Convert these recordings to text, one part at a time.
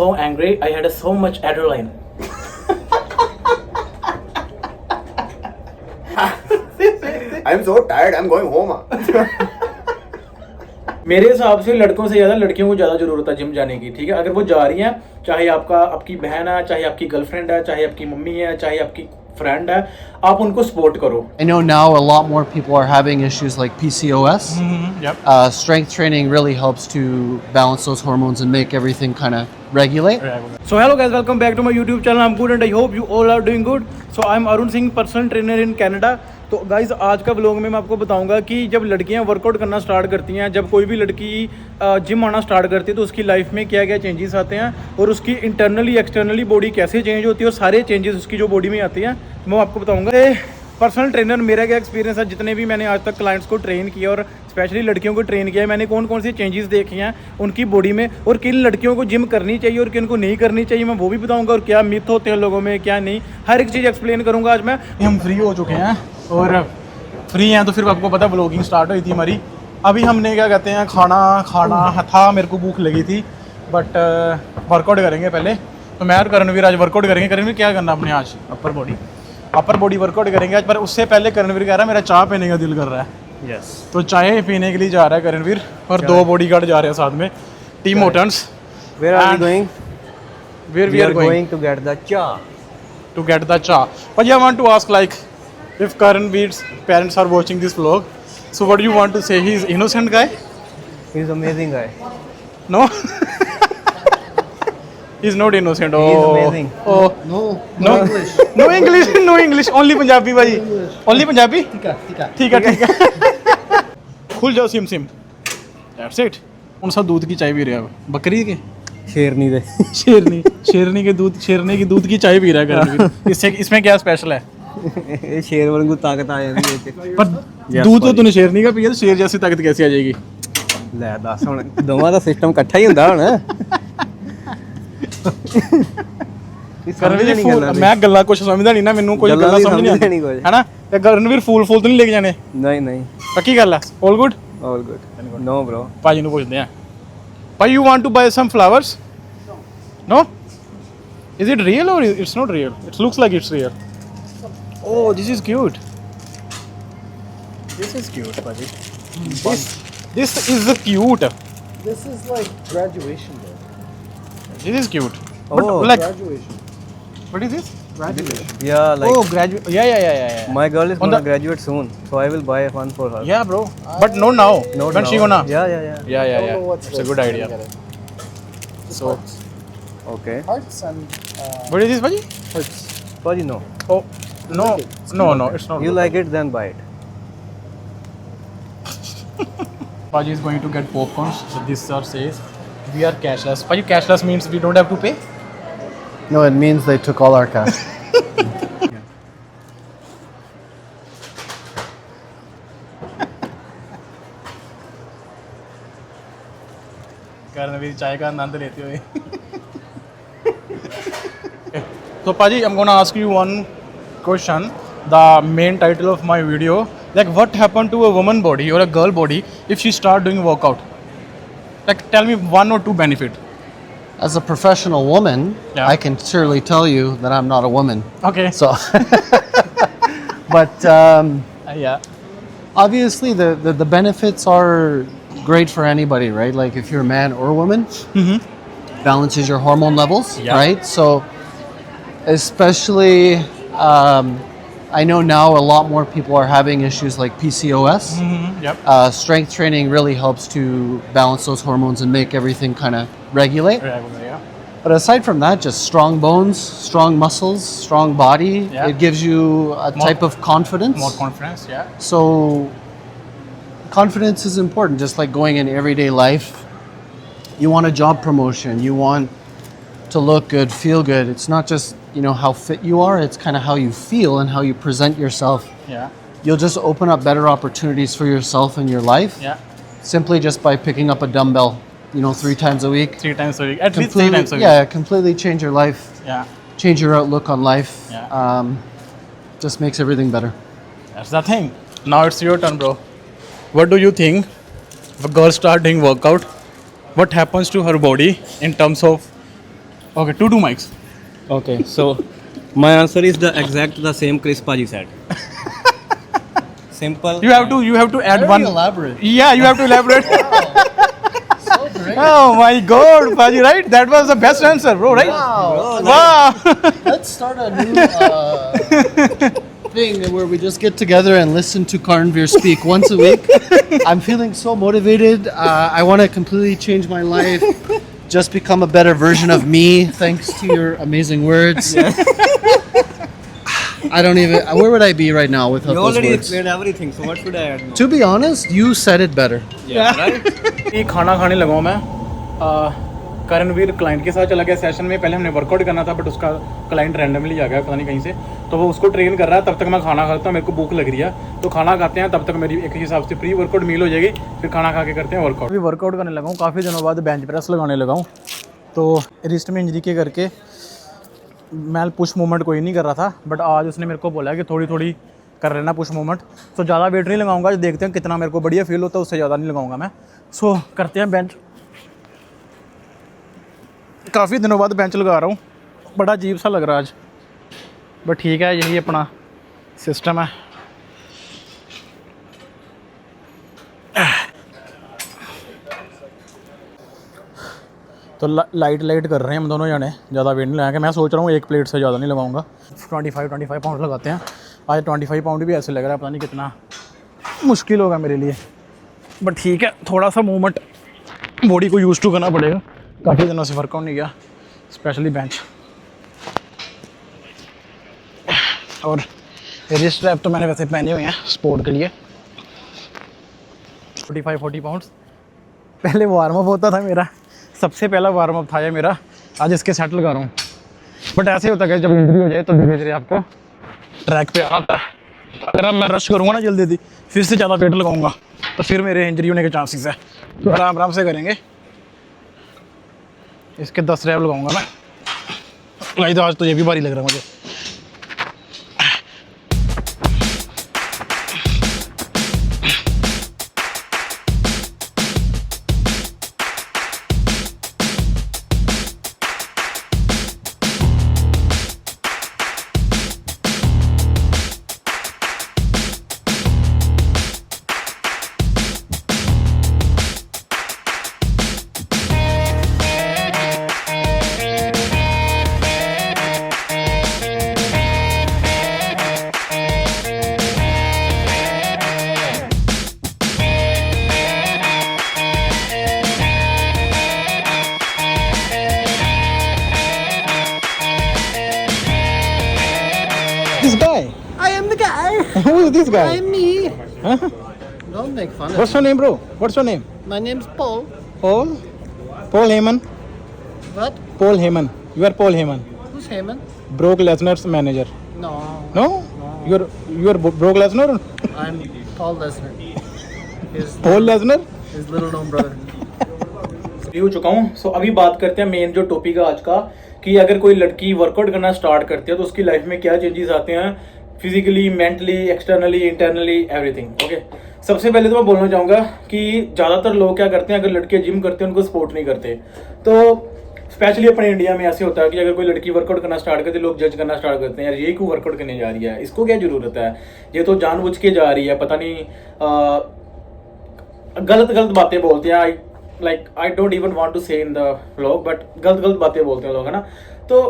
So angry, I had so much adrenaline. I'm so tired. I'm going home. मेरे हिसाब से लड़कों से ज़्यादा लड़कियों को ज़्यादा ज़रूरत है जिम जाने की, ठीक है। अगर वो जा रही हैं, चाहे आपकी बहन है, चाहे आपकी गर्लफ्रेंड है, चाहे आपकी मम्मी है, चाहे आपकी फ्रेंड है, आप उनको सपोर्ट करो। I know now a lot more people are having issues like PCOS. Yep. Strength training really helps to balance those hormones and make everything kind of regulate. So hello guys, welcome back to my YouTube channel. I'm good and I hope you all are doing good. So I'm Arun Singh, personal trainer in Canada. तो guys आज का vlog में मैं आपको बताऊंगा कि जब लड़कियां वर्कआउट करना स्टार्ट करती हैं, जब कोई भी लड़की जिम आना स्टार्ट करती है तो उसकी लाइफ में क्या क्या चेंजेस आते हैं और उसकी इंटरनली एक्सटर्नली बॉडी कैसे चेंज होती है और सारे चेंजेस उसकी जो बॉडी में आती हैं मैं आपको बताऊंगा। पर्सनल ट्रेनर मेरा क्या एक्सपीरियंस है, जितने भी मैंने आज तक क्लाइंट्स को ट्रेन किया और स्पेशली लड़कियों को ट्रेन किया है, मैंने कौन कौन से चेंजेस देखे हैं उनकी बॉडी में और किन लड़कियों को जिम करनी चाहिए और किन को नहीं करनी चाहिए, मैं वो भी बताऊंगा। और क्या मिथ होते हैं लोगों में, क्या नहीं, हर एक चीज़ एक्सप्लेन करूंगा आज मैं। हम फ्री हो चुके हैं और फ्री हैं तो फिर आपको पता ब्लॉगिंग स्टार्ट हुई थी हमारी। अभी हमने क्या कहते हैं खाना था, मेरे को भूख लगी थी बट वर्कआउट करेंगे पहले। तो मैं और करणवीर आज वर्कआउट करेंगे। करणवीर क्या करना अपने आज? अपर बॉडी वर्कआउट करेंगे आज। पर उससे पहले करणवीर कह रहा है मेरा चाय पीने का दिल कर रहा है। Yes. तो चाय पीने के लिए जा रहा है करणवीर और दो बॉडीगार्ड जा रहे हैं साथ में, team Motors. Where are we going? Where we are going to get the cha. to get the cha. But I want to ask, like, if Karanveer's parents are watching this vlog, so what do you want to say? He's innocent guy? He's amazing guy. No? He's not innocent. He is Oh, amazing. oh, No, no English. No English. No English. Only Punjabi, bhai. Only Punjabi. ठीक है। खुल जाओ SIM. That's it. कौन सा दूध की चाय P रहे हो? बकरी के? शेरनी दे। शेरनी की दूध की चाय पी रहा है करणवीर। इसमें क्या स्पेशल है? ਇਹ ਸ਼ੇਰ ਵਾਂਗੂ ਤਾਕਤ ਆ ਜਾਂਦੀ ਹੈ ਇਹ पर दूध तो तूने शेरनी का पिया तो शेर जैसी ताकत कैसे आ जाएगी? ਲੈ ਦੱਸ ਹੁਣ ਦੋਵਾਂ ਦਾ ਸਿਸਟਮ ਇਕੱਠਾ ਹੀ ਹੁੰਦਾ ਹੁਣ ਕरणਵੀਰ ਮੈਂ ਗੱਲਾਂ ਕੁਝ ਸਮਝਦਾ ਨਹੀਂ ਨਾ, ਮੈਨੂੰ ਕੋਈ ਗੱਲਾਂ ਸਮਝ ਨਹੀਂ ਆਉਂਦੀ ਹੈਨਾ। ਤੇ ਕरणਵੀਰ ਫੂਲ ਤਾਂ ਨਹੀਂ ਲੈ ਕੇ ਜਾਣੇ? ਨਹੀਂ ਪੱਕੀ ਗੱਲ ਹੈ? All good no bro. ਭਾਜੀ ਨੂੰ ਪੁੱਛਦੇ ਆ, ਭਾਈ you want to buy some flowers? No? Is it real or it's not real? It looks like it's real. Oh, this is cute. This is cute, Paji. This is cute. This is like graduation day. This is cute. Oh, like, Graduation. what is this? Graduation. Yeah, like Oh, graduate. Yeah. my girl is On gonna the- graduate soon, so I will buy one for her. Yeah, bro. But not now. Not When now. she gonna? Yeah. Yeah. I don't know what's It's a this. good idea. Get it. So, Okay. Hearts and what is this, Paji? hearts. Paji, no. Oh, no, it's not. You like it, then buy it. Paji is going to get popcorns. So this sir says we are cashless. Paji, cashless means we don't have to pay. No, it means they took all our cash. Karanvir चाय का आनंद लेते हुए। So Paji, I'm gonna ask you one question. The main title of my video, like, what happened to a woman body or a girl body if she start doing workout? Like, tell me one or two benefit. As a professional woman, Yeah. I can surely tell you that I'm not a woman. Okay. So, but Yeah. obviously the benefits are great for anybody, right? Like if you're a man or a woman, balances your hormone levels, Yeah. right? So, especially, I know now a lot more people are having issues like PCOS. Yep. Strength training really helps to balance those hormones and make everything kind of regulate. Yeah. But aside from that, just strong bones, strong muscles, strong body. Yeah. It gives you a type of confidence. More confidence. Yeah. So confidence is important, just like going in everyday life. You want a job promotion, you want to look good, feel good. It's not just, how fit you are, it's kind of how you feel and how you present yourself. Yeah. You'll just open up better opportunities for yourself in your life. Yeah. Simply just by picking up a dumbbell, 3 times a week. 3 times a week. At least 3 times a week. Yeah, completely change your life, Yeah. change your outlook on life. Yeah. Just makes everything better. That's the thing. Now it's your turn, bro. What do you think? If a girl start doing workout, what happens to her body in terms of Okay, two mics. Okay, so my answer is the same Chris Paji said. Simple. You have to add Very one. elaborate. Yeah, you have to elaborate. So great. Oh my God, Paji, right? That was the best answer, bro, right? Wow. Let's start a new thing where we just get together and listen to Karnveer speak once a week. I'm feeling so motivated. I want to completely change my life. Just become a better version of me thanks to your amazing words. I don't even. Where would I be right now without You those already words? explained everything, so what should I add? To be honest, you said it better. Yeah, right? ये खाना खाने लगा हूँ मैं Karanvir client के साथ चला गया सेशन में। पहले हमने वर्कआउट करना था बट उसका क्लाइंट रैंडमली आ गया पता नहीं कहीं से, तो वो उसको ट्रेन कर रहा है। तब तक मैं खाना खाता हूँ, मेरे को भूख लग रही है, तो खाना खाते हैं। तब तक मेरी एक हिसाब से प्री वर्कआउट मील हो जाएगी, फिर खाना खा के करते हैं वर्कआउट। अभी वर्कआउट करने लगा हूँ, काफ़ी दिनों बाद बेंच प्रेस लगाने लगा हूँ। तो रिस्ट में इंजरी के करके मैं पुश मूवमेंट कोई नहीं कर रहा था, बट आज उसने मेरे को बोला कि थोड़ी थोड़ी कर लेना पुश मूवमेंट। सो ज़्यादा वेट नहीं लगाऊंगा, देखते हैं कितना मेरे को बढ़िया फील होता है, उससे ज़्यादा नहीं लगाऊंगा मैं। सो करते हैं बेंच। काफ़ी दिनों बाद बेंच लगा रहा हूँ, बड़ा अजीब सा लग रहा है आज, बट ठीक है, यही अपना सिस्टम है। तो लाइट कर रहे हैं हम दोनों जने, ज़्यादा वेट नहीं लगाएंगे। मैं सोच रहा हूँ एक प्लेट से ज़्यादा नहीं लगाऊंगा, 25 पाउंड लगाते हैं। आज 25 पाउंड भी ऐसे लग रहा है, पता नहीं कितना मुश्किल होगा मेरे लिए, बट ठीक है, थोड़ा सा मूवमेंट बॉडी को यूज़ टू करना पड़ेगा। काफ़ी दिनों से वर्कआउट नहीं किया, स्पेशली बेंच। और रिस्ट स्ट्रैप तो मैंने वैसे पहने हुए हैं स्पोर्ट के लिए। 40 पाउंड्स पहले वार्म अप होता था मेरा, सबसे पहला वार्म अप था ये मेरा। आज इसके सेट लगा रहा हूँ, बट ऐसे होता है जब इंजरी हो जाए तो धीरे धीरे आपको ट्रैक पे आता है। अगर अब मैं रश करूँगा ना जल्दी फिर से ज़्यादा वेट लगाऊंगा तो फिर मेरे इंजरी होने के चांसेस है। तो आराम आराम से करेंगे। इसके 10 रैप लगाऊंगा मैं। भाई तो आज तो ये भी भारी लग रहा है मुझे। This guy. I am the guy. Who is this guy? I'm me. Huh? Don't make fun of What's your name, bro? What's your name? me. My name's Paul. Paul? Paul Heyman? What? Paul Heyman. You are Paul Heyman. Who's Heyman? Brock Lesnar's manager. No. No? You're Brock Lesnar? I'm Paul Lesnar. His Paul Lesnar? his little known brother. Free हो चुका हूँ। सो अभी बात करते हैं main जो topic है आज का, कि अगर कोई लड़की वर्कआउट करना स्टार्ट करती है तो उसकी लाइफ में क्या चेंजेस आते हैं, physically, mentally, externally, internally, everything. Okay, सबसे पहले तो मैं बोलना चाहूँगा कि ज़्यादातर लोग क्या करते हैं, अगर लड़कियाँ जिम करते हैं उनको सपोर्ट नहीं करते। तो स्पेशली अपने इंडिया में ऐसे होता है कि अगर कोई लड़की वर्कआउट करना स्टार्ट करती है, लोग जज करना स्टार्ट करते हैं, यार ये क्यों वर्कआउट करने जा रही है, इसको क्या ज़रूरत है, ये तो जानबूझ के जा रही है, पता नहीं गलत बातें बोलते हैं। I don't even want to say in the vlog, but गलत बातें बोलते हैं लोग, है ना। तो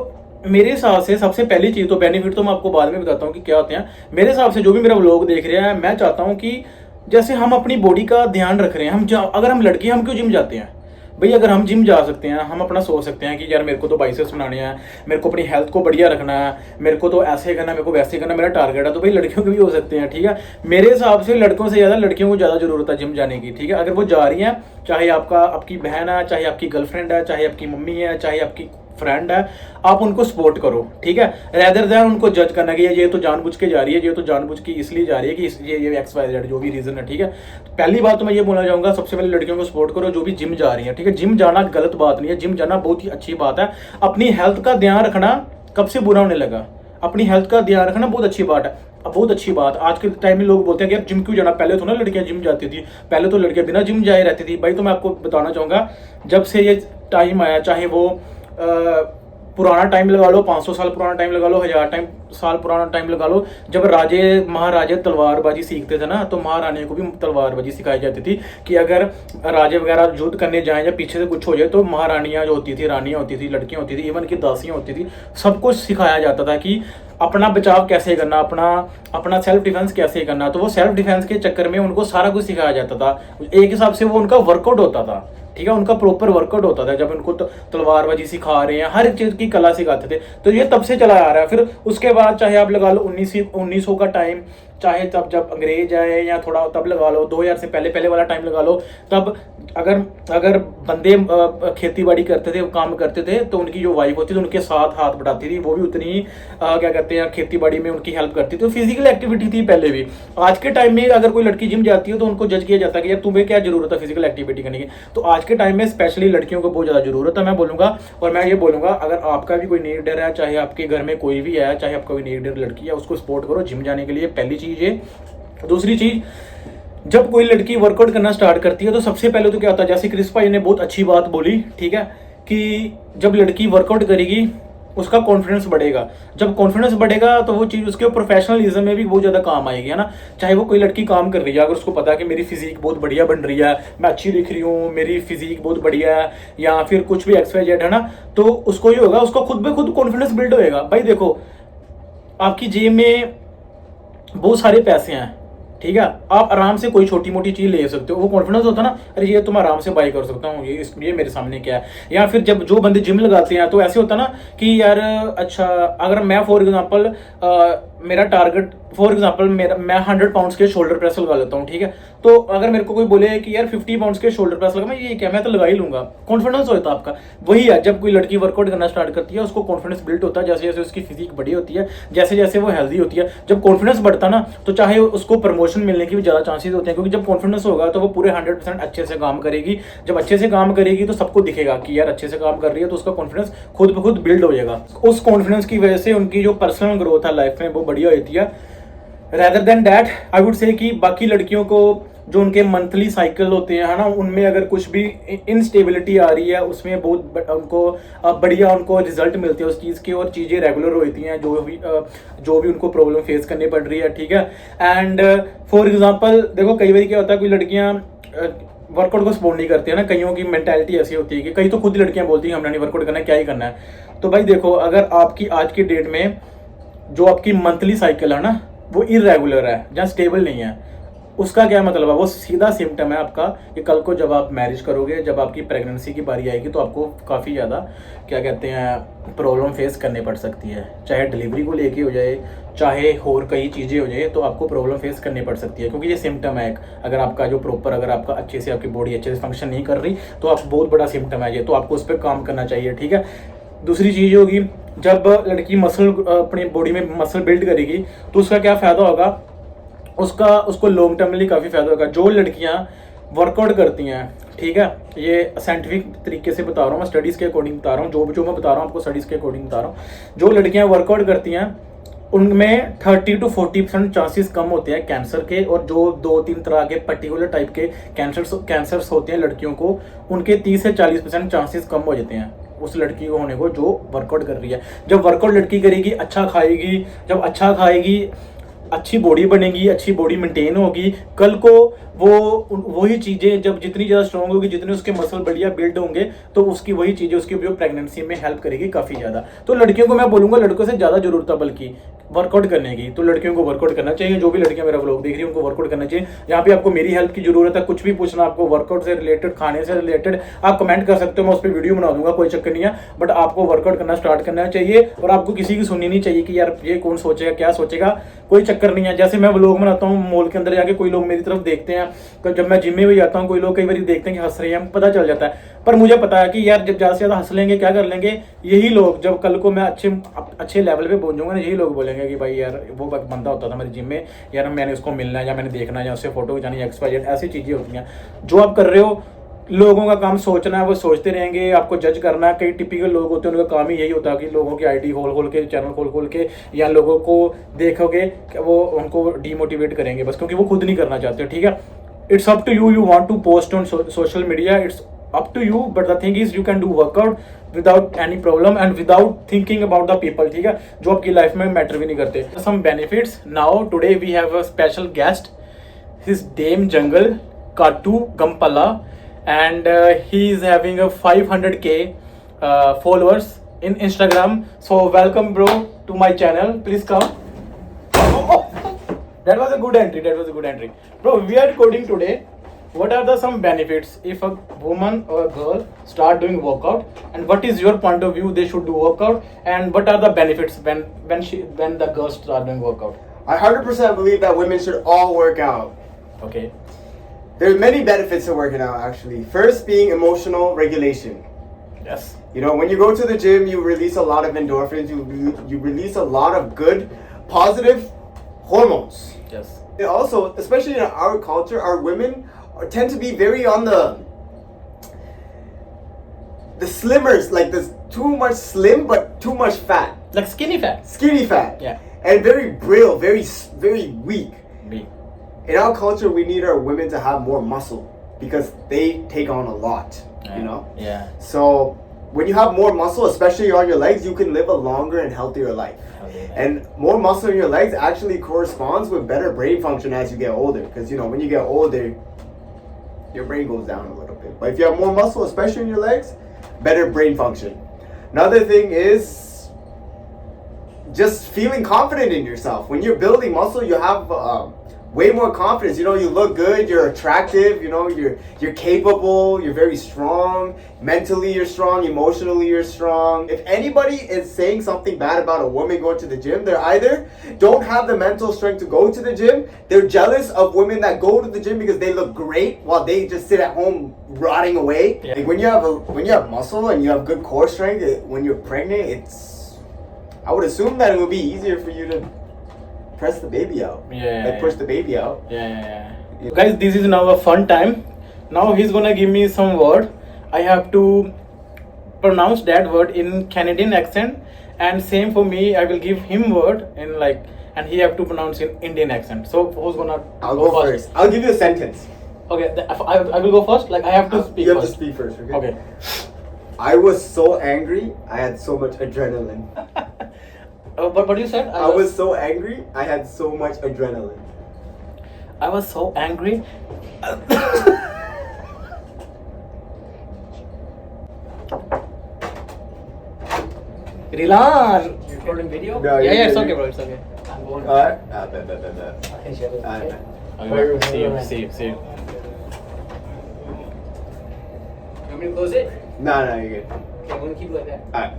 मेरे हिसाब से सबसे पहली चीज़, तो बेनिफिट तो मैं आपको बाद में बताता हूँ कि क्या होते हैं। मेरे हिसाब से जो भी मेरा व्लॉग देख रहे हैं, मैं चाहता हूँ कि जैसे हम अपनी बॉडी का ध्यान रख रहे हैं, अगर हम लड़की हम क्यों जिम जाते हैं भाई? अगर हम जिम जा सकते हैं, हम अपना सोच सकते हैं कि यार मेरे को तो बाइसेप्स बनाने हैं, मेरे को अपनी हेल्थ को बढ़िया रखना है, मेरे को तो ऐसे करना है, मेरे को वैसे करना, मेरा टारगेट है, तो भाई लड़कियों के भी हो सकते हैं, ठीक है। मेरे हिसाब से लड़कों से ज़्यादा लड़कियों को ज़्यादा जरूरत है जिम जाने की, ठीक है। अगर वो जा रही हैं, चाहे आपकी बहन है, चाहे आपकी गर्लफ्रेंड है, चाहे आपकी मम्मी है, चाहे आपकी फ्रेंड है, आप उनको सपोर्ट करो, ठीक है, रेदर देन उनको जज करना कि ये तो जानबूझ के जा रही है, ये तो जानबूझ के इसलिए जा रही है कि ये XYZ जो भी रीजन है, ठीक है। तो पहली बात तो मैं ये बोलना चाहूंगा, सबसे पहले लड़कियों को सपोर्ट करो जो भी जिम जा रही है, ठीक है। जिम जाना गलत बात नहीं है, जिम जाना बहुत ही अच्छी बात है। अपनी हेल्थ का ध्यान रखना कब से बुरा होने लगा, अपनी हेल्थ का ध्यान रखना बहुत अच्छी बात है, बहुत अच्छी बात। आज के टाइम में लोग बोलते हैं कि यार जिम क्यों जाना, पहले तो ना लड़कियां जिम जाती थी, पहले तो लड़कियां बिना जिम जाए रहती थी। भाई तो मैं आपको बताना चाहूँगा, जब से ये टाइम आया, चाहे वो पुराना टाइम लगा लो, 500 साल पुराना टाइम लगा लो, 1000 साल पुराना टाइम लगा लो, जब राजे महाराजे तलवारबाजी सीखते थे ना, तो महारानियों को भी तलवारबाजी सिखाई जाती थी कि अगर राजे वगैरह युद्ध करने जाएं या पीछे से कुछ हो जाए तो महारानियां जो होती थी, रानियां होती थी, लड़कियां होती थी, इवन की दासियां होती थी, सब कुछ सिखाया जाता था कि अपना बचाव कैसे करना, अपना सेल्फ डिफेंस कैसे करना। तो वो सेल्फ डिफेंस के चक्कर में उनको सारा कुछ सिखाया जाता था। एक हिसाब से वो उनका वर्कआउट होता था, ठीक है, उनका प्रॉपर वर्कआउट होता था। जब उनको तलवारबाजी सिखा रहे हैं, हर एक चीज़ की कला सिखाते थे। तो ये तब से चला आ रहा है। फिर उसके बाद चाहे आप लगा लो 1900 का टाइम, चाहे तब जब अंग्रेज आए या थोड़ा तब लगा लो 2000 से पहले वाला टाइम लगा लो, तब अगर बंदे खेती बाड़ी करते थे, काम करते थे, तो उनकी जो वाइफ होती थी उनके साथ हाथ बढ़ाती थी, वो भी उतनी ही क्या कहते हैं खेती बाड़ी में उनकी हेल्प करती थी। तो फिजिकल एक्टिविटी थी पहले भी। आज के टाइम में अगर कोई लड़की जिम जाती है तो उनको जज किया जाता है कि यार तुम्हें क्या जरूरत है फिजिकल एक्टिविटी करने की। तो आज के टाइम में स्पेशली लड़कियों को बहुत ज़्यादा जरूरत है, मैं बोलूँगा। और मैं ये बोलूँगा, अगर आपका भी कोई नीडर है, चाहे आपके घर में कोई भी है, चाहे आपका कोई नीडर लड़की है, उसको सपोर्ट करो जिम जाने के लिए, पहली चीज़ ये। दूसरी चीज़, जब कोई लड़की वर्कआउट करना स्टार्ट करती है तो सबसे पहले तो क्या होता है, जैसे क्रिस भाई ने बहुत अच्छी बात बोली, ठीक है, कि जब लड़की वर्कआउट करेगी उसका कॉन्फिडेंस बढ़ेगा। जब कॉन्फिडेंस बढ़ेगा तो वो चीज़ उसके प्रोफेशनलिज्म में भी बहुत ज़्यादा काम आएगी, है ना। चाहे वो कोई लड़की काम कर रही है, अगर उसको पता है कि मेरी फिजिक बहुत बढ़िया बन रही है, मैं अच्छी दिख रही हूँ, मेरी फिजिक बहुत बढ़िया है, या फिर कुछ भी XYZ, है ना, तो उसको ये होगा, उसका खुद ब खुद कॉन्फिडेंस बिल्ड होएगा। भाई देखो, आपकी जेब में बहुत सारे पैसे हैं, ठीक है, आप आराम से कोई छोटी मोटी चीज़ ले सकते हो, वो कॉन्फिडेंस होता है ना, अरे ये तुम आराम से बाई कर सकता हूँ, ये मेरे सामने क्या है। या फिर जब जो बंदे जिम लगाते हैं तो ऐसे होता है ना कि यार अच्छा, अगर मैं फॉर एग्जांपल मेरा टारगेट, फॉर एग्जांपल मैं 100 पाउंड्स के शोल्डर प्रेस लगा लेता हूँ, ठीक है, तो अगर मेरे को कोई बोले कि यार 50 पाउंड्स के शोल्डर प्रेस लगा, मैं ये क्या, मैं तो लगा ही लूंगा, कॉन्फिडेंस होता है आपका। वही है, जब कोई लड़की वर्कआउट करना स्टार्ट करती है उसको कॉन्फिडेंस बिल्ड होता है, जैसे जैसे उसकी फिजिक बड़ी होती है, जैसे जैसे वो हेल्दी होती है। जब कॉन्फिडेंस बढ़ता है ना, तो चाहे उसको प्रमोशन मिलने की भी ज़्यादा चांसेस होते हैं, क्योंकि जब कॉन्फिडेंस होगा तो वो पूरे 100% अच्छे से काम करेगी। जब अच्छे से काम करेगी तो सबको दिखेगा कि यार अच्छे से काम कर रही है, तो उसका कॉन्फिडेंस खुद ब खुद बिल्ड हो जाएगा। उस कॉन्फिडेंस की वजह से उनकी जो पर्सनल ग्रोथ है लाइफ में वो बढ़िया होती है। Rather than that I would say कि बाकी लड़कियों को जो उनके मंथली साइकिल होते हैं, है ना, उनमें अगर कुछ भी इनस्टेबिलिटी आ रही है, उसमें बहुत उनको बढ़िया उनको रिजल्ट मिलते हैं उस चीज़ के, और चीज़ें रेगुलर होती हैं, जो भी उनको प्रॉब्लम फेस करनी पड़ रही है, ठीक है। एंड फॉर एग्जांपल देखो, कई बार क्या होता है, कोई लड़कियां वर्कआउट को सपोर्ट नहीं करती है ना, कईयों की मेंटालिटी ऐसी होती है कि कई तो खुद लड़कियां बोलती हैं हमने नहीं वर्कआउट करना, क्या ही करना है। तो भाई देखो, अगर आपकी आज की डेट में जो आपकी मंथली साइकिल है ना, वो इरेगुलर है या स्टेबल नहीं है, उसका क्या मतलब है, वो सीधा सिम्टम है आपका कि कल को जब आप मैरिज करोगे, जब आपकी प्रेगनेंसी की बारी आएगी, तो आपको काफ़ी ज़्यादा क्या कहते हैं प्रॉब्लम फेस करनी पड़ सकती है। चाहे डिलीवरी को लेके हो जाए, चाहे और कई चीज़ें हो जाए, तो आपको प्रॉब्लम फेस करनी पड़ सकती है, क्योंकि ये सिम्टम है एक। अगर आपका जो प्रॉपर, अगर आपका अच्छे से आपकी बॉडी अच्छे से फंक्शन नहीं कर रही, तो आप बहुत बड़ा सिम्टम है ये, तो आपको उस पर काम करना चाहिए, ठीक है। दूसरी चीज़ होगी, जब लड़की मसल अपनी बॉडी में मसल बिल्ड करेगी, तो उसका क्या फ़ायदा होगा, उसको लॉन्ग टर्मली काफ़ी फ़ायदा होगा। जो लड़कियां वर्कआउट करती हैं, ठीक है, ये साइंटिफिक तरीके से बता रहा हूँ मैं, स्टडीज़ के अकॉर्डिंग बता रहा हूँ, जो मैं बता रहा हूँ आपको स्टडीज़ के अकॉर्डिंग बता रहा हूँ। जो लड़कियां वर्कआउट करती हैं उनमें 30 to 40% चांसेस कम होते हैं कैंसर के, और जो 2-3 तरह के पर्टिकुलर टाइप के कैंसर्स होते हैं लड़कियों को, उनके 30 से 40% चांसेस कम हो जाते हैं उस लड़की को होने को जो वर्कआउट कर रही है। जब वर्कआउट लड़की करेगी, अच्छा खाएगी, जब अच्छा खाएगी, अच्छी बॉडी बनेगी, अच्छी बॉडी मेंटेन होगी, कल को वही चीज़ें जब जितनी ज़्यादा स्ट्रॉन्ग होगी, जितने उसके मसल बढ़िया बिल्ड होंगे, तो उसकी वही चीज़ें उसकी जो प्रेगनेंसी में हेल्प करेगी काफ़ी ज़्यादा। तो लड़कियों को मैं बोलूँगा, लड़कों से ज़्यादा जरूरत है बल्कि वर्कआउट करने की, तो लड़कियों को वर्कआउट करना चाहिए। जो भी लड़कियां मेरा व्लॉग देख रही हैं उनको वर्कआउट करना चाहिए। यहाँ पे आपको मेरी हेल्प की जरूरत है, कुछ भी पूछना आपको वर्कआउट से रिलेटेड, खाने से रिलेटेड, आप कमेंट कर सकते हो, मैं उस पर वीडियो बना दूंगा, कोई चक्कर नहीं है। बट आपको वर्कआउट करना स्टार्ट करना चाहिए, और आपको किसी की सुननी नहीं चाहिए कि यार ये कौन सोचेगा, क्या सोचेगा, कोई चक्कर नहीं है। जैसे मैं व्लॉग बनाता हूँ, मॉल के अंदर जाके कोई लोग मेरी तरफ देखते हैं, जब मैं जिम में भी जाता हूँ, कोई लोग कई बार देखते हैं कि हंस रहे हैं, पता चल जाता है। पर मुझे पता है कि यार जब ज़्यादा से ज़्यादा हंस लेंगे, क्या कर लेंगे, यही लोग जब कल को मैं अच्छे लेवल पे पहुंचूंगा ना, यही लोग बोलेंगे कि भाई यार वो बंदा होता था मेरे जिम में, यार मैंने उसको मिलना है, या मैंने देखना है, या उससे फोटो खिंचानी, XYZ, ऐसी चीज़ें होती हैं। जो आप कर रहे हो, लोगों का काम सोचना है, वो सोचते रहेंगे, आपको जज करना है। कई टिपिकल लोग होते हैं, उनका काम ही यही होता है कि लोगों की आईडी खोल के, चैनल खोल के, या लोगों को देखोगे वो उनको डीमोटिवेट करेंगे बस, क्योंकि वो खुद नहीं करना चाहते, ठीक है। It's up to you, you want to post on social media, it's up to you, but the thing is you can do workout without any problem and without thinking about the people, ठीक है, जो आपकी life में matter भी नहीं करते. Some benefits. Now today we have a special guest. His Dame Jungle Katu Gampala, and he is having a 500k followers in Instagram. So welcome bro to my channel. Please come. Oh, that was a good entry. That was a good entry. Bro, we are recording today. What are the some benefits if a woman or a girl start doing workout, and what is your point of view they should do workout, and what are the benefits when the girls start doing workout? I 100% believe that women should all work out. Okay. There are many benefits to working out actually. First being emotional regulation. Yes. You know, when you go to the gym, you release a lot of endorphins, you release a lot of good, positive hormones. Yes. And also, especially in our culture, our women tend to be very on the slimmers, like there's too much slim but too much fat. Like skinny fat. Skinny fat. Yeah. And very brittle, very weak. Me. In our culture, we need our women to have more muscle because they take on a lot, you know? Yeah. So when you have more muscle, especially on your legs, you can live a longer and healthier life. And more muscle in your legs actually corresponds with better brain function as you get older. Because, you know, when you get older, your brain goes down a little bit. But if you have more muscle, especially in your legs, better brain function. Another thing is just feeling confident in yourself. When you're building muscle, you have way more confidence. You know, you look good, you're attractive, you know, you're capable, you're very strong. Mentally you're strong, emotionally you're strong. If anybody is saying something bad about a woman going to the gym, they're either don't have the mental strength to go to the gym, they're jealous of women that go to the gym because they look great while they just sit at home rotting away. Yeah. Like when you have muscle and you have good core strength, when you're pregnant, I would assume that it would be easier for you to press the baby out. Yeah. Like push the baby out. Yeah. Guys, this is now a fun time. Now he's gonna give me some word. I have to pronounce that word in Canadian accent, and same for me. I will give him word in like, and he have to pronounce in Indian accent. So who's gonna? I'll go first. I'll give you a sentence. Okay, I will go first. Like I have to speak. You have first. to speak first. Okay. Okay. I was so angry. I had so much adrenaline. But what you said? I was so angry. I had so much adrenaline. I was so angry. Rilan. Recording video? No, Yeah, you're it's good. okay, bro. It's okay. Alright. Okay, see you. You want me to close it? No, you're good. Okay, I'm gonna keep it like that. Alright.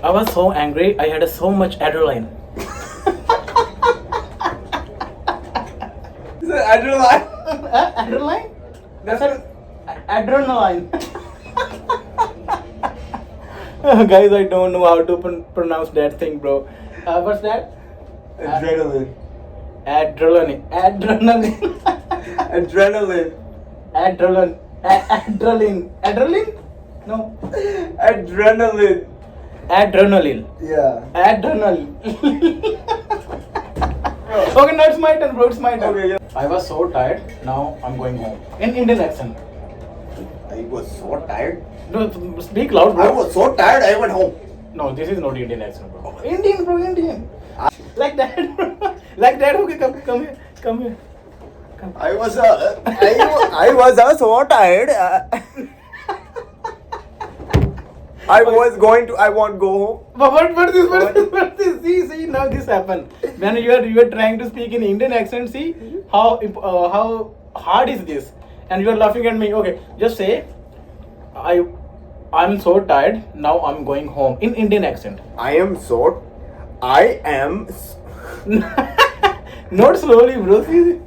I was so angry. I had so much adrenaline. Is it adrenaline? Adrenaline? That's an adrenaline. Guys, I don't know how to pronounce that thing, bro. What's that? Adrenaline. Adrenaline. Adrenaline. Adrenaline. Adrenaline? No. Adrenaline. Adrenaline. Yeah. Adrenaline. Okay, now it's my turn, bro. It's my turn. Okay, yeah. I was so tired. Now I'm going home. In Indian accent. I was so tired. No, speak loud, bro. I was so tired. I went home. No, this is not Indian accent, bro. Indian, bro, Indian. Like that, bro. Like that. Okay, come here. Come. I was so tired. I won't go home. But what is this? See, now this happened. When you are trying to speak in Indian accent, see how hard is this? And you are laughing at me. Okay, just say, I'm so tired. Now I'm going home in Indian accent. I am. Not slowly, bro. See?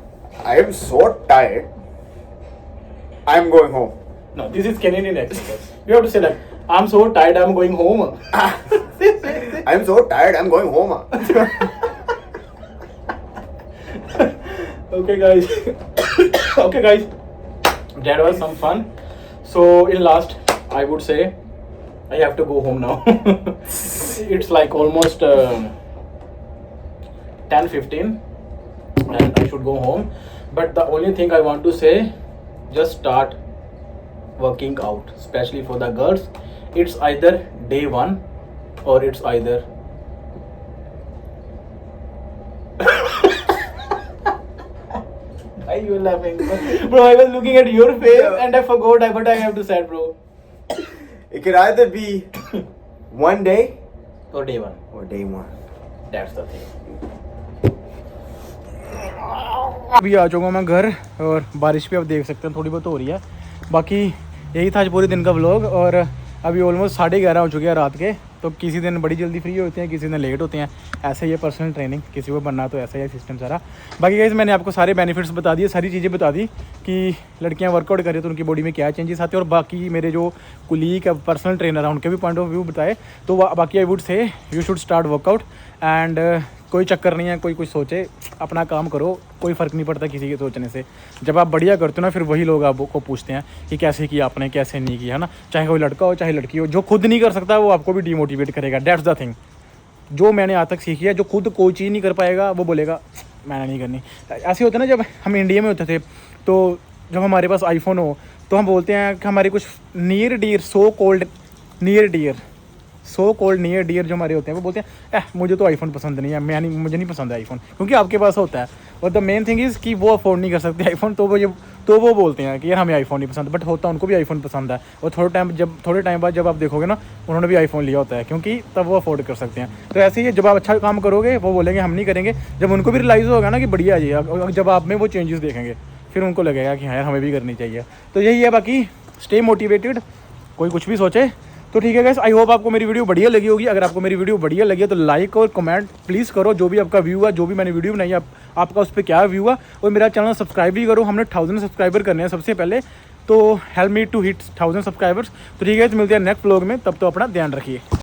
I am so tired. I'm going home. No, this is Canadian accent. You have to say like, I'm so tired. I'm going home. I'm so tired. I'm going home. Okay, guys. Okay, guys. That was some fun. So in last, I would say I have to go home now. It's like almost 10:15 and I should go home. But the only thing I want to say, just start working out, especially for the girls. It's either day 1 or it's either why you laughing, bro? I was looking at your face and I forgot what I have to say, bro. It could either be one day Or day 1. or day 1. That's the thing. अभी आ चुका मैं घर और बारिश भी आप देख सकते हैं थोड़ी बहुत हो रही है। बाकी यही था आज पूरे दिन का व्लॉग और अभी ऑलमोस्ट 11:30 हो चुके हैं रात के। तो किसी दिन बड़ी जल्दी फ्री होते हैं, किसी दिन लेट होते हैं, ऐसे ही है पर्सनल ट्रेनिंग, किसी को बनना तो ऐसा ही है सिस्टम सारा। बाकी गाइस मैंने आपको सारे बेनिफिट्स बता दिए, सारी चीज़ें बता दी कि लड़कियां वर्कआउट करें तो उनकी बॉडी में क्या चेंजेस आते हैं और बाकी मेरे जो कुलीग है पर्सनल ट्रेनर है उनके भी पॉइंट ऑफ व्यू बताए। तो बाकी I would say you should start workout and कोई चक्कर नहीं है, कोई कुछ सोचे, अपना काम करो, कोई फ़र्क नहीं पड़ता किसी के सोचने से। जब आप बढ़िया करते हो ना फिर वही लोग आपको पूछते हैं कि कैसे किया आपने, कैसे नहीं किया, है ना। चाहे कोई लड़का हो चाहे लड़की हो, जो खुद नहीं कर सकता वो आपको भी डीमोटिवेट करेगा। दैट्स द थिंग जो मैंने आज तक सीखी है। जो खुद कोई चीज़ नहीं कर पाएगा वो बोलेगा मैंने नहीं करनी। ऐसे होता है ना, जब हम इंडिया में होते थे तो जब हमारे पास आईफोन हो तो हम बोलते हैं कि हमारे कुछ near dear so cold near dear जो हमारे होते हैं वो बोलते हैं मुझे तो आईफोन पसंद नहीं है, मुझे नहीं पसंद है आईफोन, क्योंकि आपके पास होता है। और द मेन थिंग इज़ कि वो अफोर्ड नहीं कर सकते आईफोन, तो वो बोलते हैं कि यार हमें आईफोन नहीं पसंद, बट होता उनको भी आईफोन पसंद है। और थोड़े टाइम बाद जब आप देखोगे ना उन्होंने भी आईफोन लिया होता है, क्योंकि तब वो अफोर्ड कर सकते हैं। तो ऐसे ही जब आप अच्छा काम करोगे वो बोलेंगे हम नहीं करेंगे। जब उनको भी रियलाइज़ होगा ना कि बढ़िया जी, जब आप में वो चेंजेस देखेंगे फिर उनको लगेगा कि हाँ यार हमें भी करनी चाहिए। तो यही है। बाकी स्टे मोटिवेटेड, कोई कुछ भी सोचे तो ठीक है गाइस। आई होप आपको मेरी वीडियो बढ़िया लगी होगी। अगर आपको मेरी वीडियो बढ़िया लगी है तो लाइक और कमेंट प्लीज़ करो। जो भी आपका व्यू है, जो भी मैंने वीडियो बनाई है आपका उस पर क्या व्यू है, और मेरा चैनल सब्सक्राइब भी करो। हमने 1000 सब्सक्राइबर करने हैं सबसे पहले, तो help me to hit 1000 subscribers. तो ठीक है, मिलते हैं नेक्स्ट व्लॉग में, तब तो अपना ध्यान रखिए।